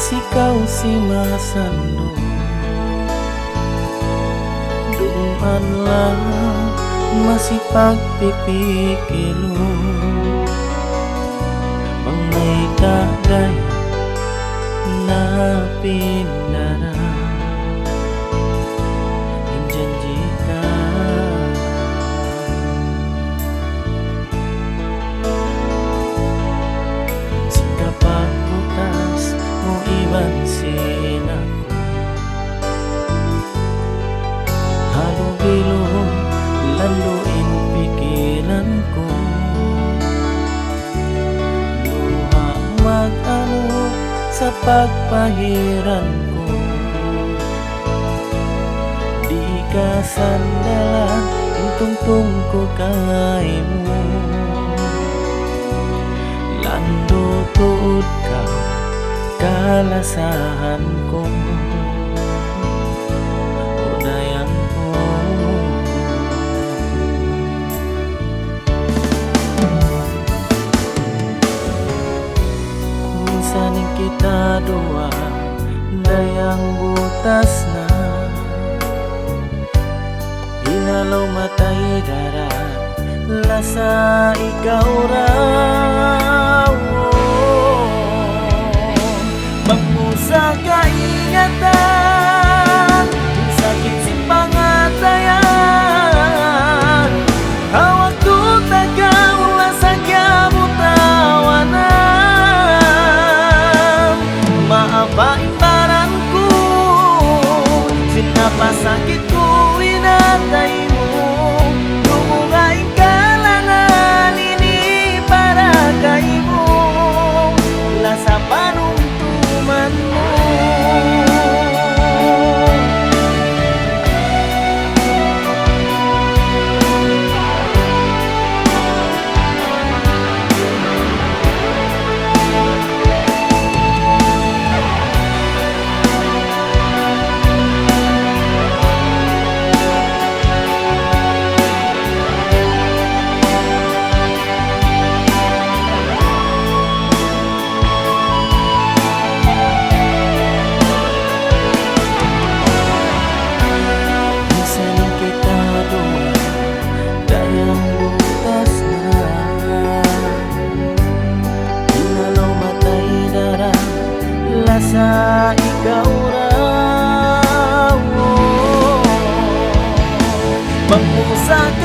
Masikaw si Masando, duman lang masipag pipikilo. Mangay kagay na pinara injanjita. Sikapag bukas mo ibansin ako, halong-bilong laluin pikiran ko. Luha mag-ano sa pagpahiran ko, di ka sandalan yung tungtong ko kay mo. Lando tuod ka kalasahan ko, unayan ko. Saning kita dua dayang butas na, hinalaw matay darat lasa ikaw raw. Magmusa kaingatan sakit si pangatayan, hawak ko tagaw lasa kamutawan. Maapa-imbaran ko, sinapasakit ko inatay mo. Lumungain kalangan ini para kay mo, lasa panuntuman mo. Sa ikaw raw, magmusa ka